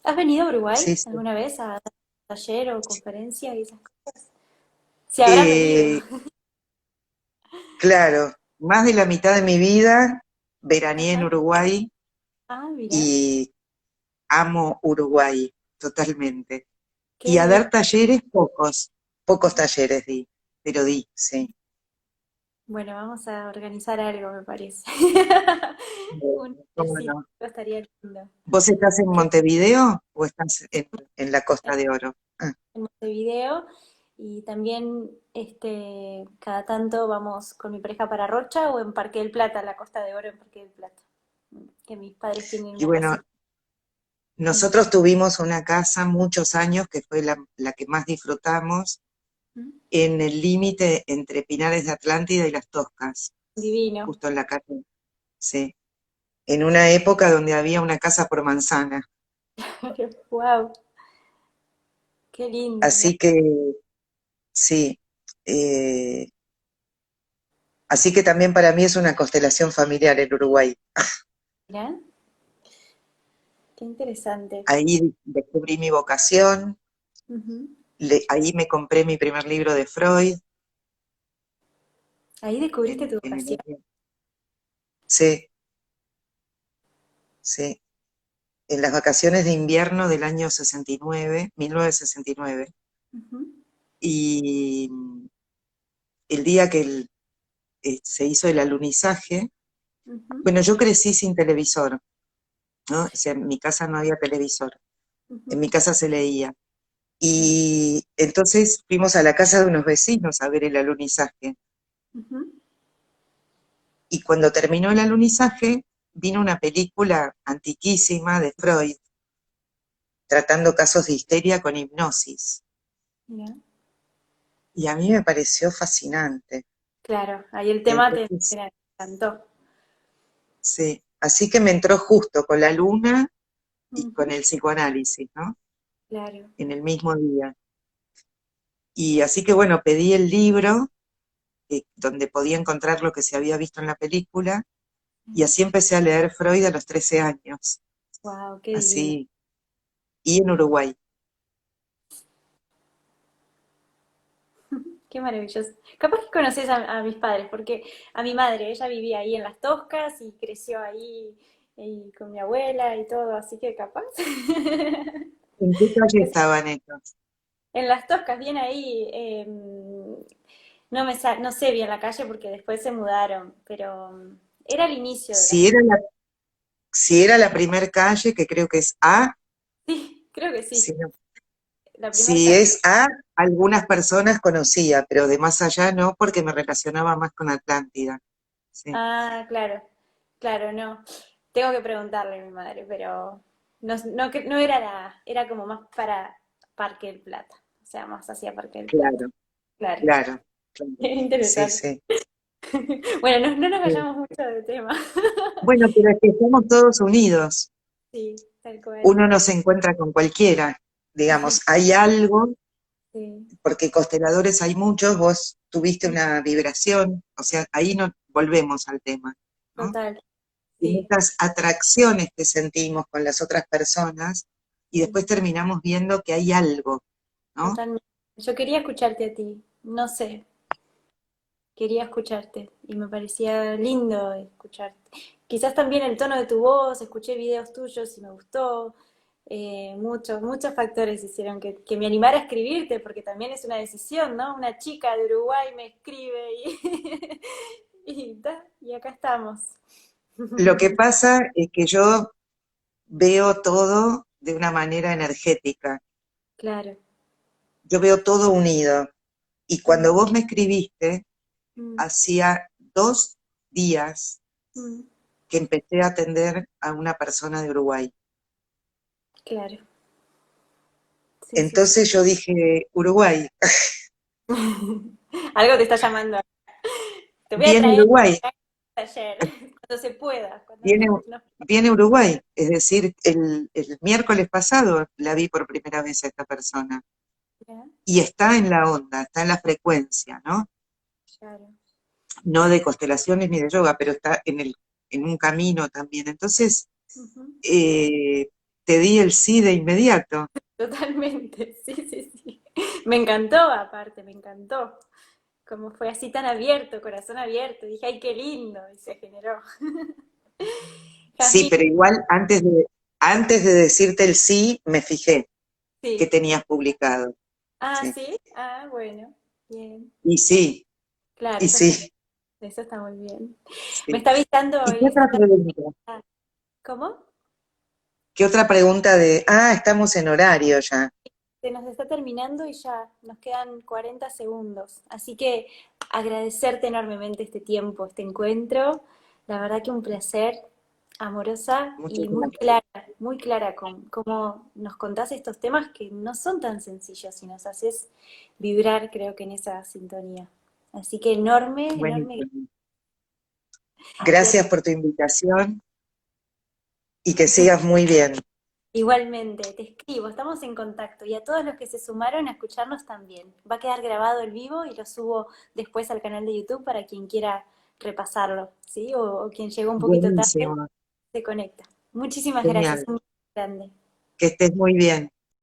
¿Has venido a Uruguay Sí, sí. alguna vez a taller o conferencia y esas cosas? Si habrás venido. Eh, claro, más de la mitad de mi vida veraneé en Ajá. Uruguay Ah, mira. y amo Uruguay totalmente. Y Qué a bien. dar talleres, pocos talleres di, pero di, sí. Bueno, vamos a organizar algo, me parece. Un ¿Cómo tallercito no? estaría lindo. ¿Vos estás en Que Montevideo o estás en la Costa de Oro? Ah, en Montevideo y también cada tanto vamos con mi pareja para Rocha o en Parque del Plata, la Costa de Oro en Parque del Plata. Que mis padres tienen y una bueno, casita. Mm. nosotros tuvimos una casa muchos años que fue la que más disfrutamos Mm. en el límite entre Pinares de Atlántida y Las Toscas, Divino. justo en la calle, sí. En una época donde había una casa por manzana. Wow, qué lindo. Así que sí, eh, así que también para mí es una constelación familiar el Uruguay. Mira, qué interesante. Ahí descubrí mi vocación, Ujú. ahí me compré mi primer libro de Freud, Ahí descubriste tu en el vocación. año, sí, sí, en las vacaciones de invierno del año 69, 1969. Ujú, Y el día que se hizo el alunizaje, ujú, bueno, yo crecí sin televisor, ¿no? O sea, en mi casa no había televisor, en ujú, mi casa se leía. Y entonces fuimos a la casa de unos vecinos a ver el alunizaje. ujú. Y cuando terminó el alunizaje, vino una película antiquísima de Freud, tratando casos de histeria con hipnosis. Mira, Y a mí me pareció fascinante. claro, ahí el tema te Entonces, encantó. sí, así que me entró justo con la luna y Ujú, con el psicoanálisis, ¿no? claro. En el mismo día. Y así que bueno, pedí el libro donde podía encontrar lo que se había visto en la película, y así empecé a leer Freud a los 13 años, Wow, qué divino. así, y en Uruguay. Qué maravilloso. Capaz que conoces a mis padres, porque a mi madre, ella vivía ahí en Las Toscas y creció ahí con mi abuela y todo, así que capaz. ¿En qué calle Que estaban ellos? en Las Toscas, bien ahí, no sé bien la calle porque después se mudaron, pero era el inicio de Si las... era la, si era la primer calle, que creo que es A, Sí, creo que si, sí, no- la primera si calle. es A, algunas personas conocía, pero de más allá no, porque me relacionaba más con Atlántida. sí, Ah, claro, claro, no. Tengo que preguntarle a mi madre, pero no, no, no era era como más para Parque del Plata, o sea, más hacia Parque del Plata. claro, Claro, claro, claro. Sí, interesante. sí. Bueno, no, no nos Sí. vayamos mucho del tema. Bueno, pero es que estamos todos unidos. Sí, tal cual. Uno no se encuentra con cualquiera. Digamos, hay algo, Sí, porque consteladores hay muchos, vos tuviste una vibración, o sea, ahí no volvemos al tema, ¿no? total, Y sí, muchas atracciones que sentimos con las otras personas, y sí, después terminamos viendo que hay algo, ¿no? totalmente. Yo quería escucharte a ti, no sé, quería escucharte y me parecía lindo escucharte. Quizás también el tono de tu voz, escuché videos tuyos y me gustó. Muchos factores hicieron que me animara a escribirte, porque también es una decisión, ¿no? Una chica de Uruguay me escribe y acá estamos. Lo que pasa es que yo veo todo de una manera energética, Claro. yo veo todo unido. Y Mm, cuando vos me escribiste, mm, hacía 2 días mm, que empecé a atender a una persona de Uruguay. claro. Sí, sí, sí. Entonces yo dije, Uruguay, Algo te está llamando. Te voy a viene traer Uruguay, ayer, cuando se pueda, cuando viene, nos... viene Uruguay. Es decir, el miércoles pasado la vi por primera vez a esta persona. ¿Ya? Y está en la onda, está en la frecuencia, ¿no? Claro. No de constelaciones ni de yoga, pero está en un camino también. Entonces, Ujú. eh, te di el sí de inmediato. Totalmente, sí, sí, sí. Me encantó, aparte, me encantó. Como fue así tan abierto, corazón abierto. Dije, ay, qué lindo, y se generó. Sí, Jazmín, pero igual antes de decirte el sí, me fijé que sí. tenías publicado. Ah, Sí. sí. Ah, bueno. Bien. Y sí, Claro, y sí, eso está muy bien. Me sí. está avisando ¿Y qué el otra Instagram. pregunta? ¿Cómo? ¿Qué otra pregunta de, estamos en horario ya? Se nos está terminando y ya nos quedan 40 segundos. Así que agradecerte enormemente este tiempo, este encuentro. La verdad que un placer, amorosa Muchas y gracias. muy clara con cómo nos contás estos temas que no son tan sencillos y nos haces vibrar, creo que en esa sintonía. Así que enorme, enorme. Buenísimo. Y a ti Gracias por tu invitación y que sigas muy bien. igualmente, te escribo, estamos en contacto y a todos los que se sumaron a escucharnos también. Va a quedar grabado el vivo y lo subo después al canal de YouTube para quien quiera repasarlo, ¿sí? O quien llegó un poquito tarde, Buenísimo, se conecta. Muchísimas gracias, genial. un beso grande. Que estés muy bien.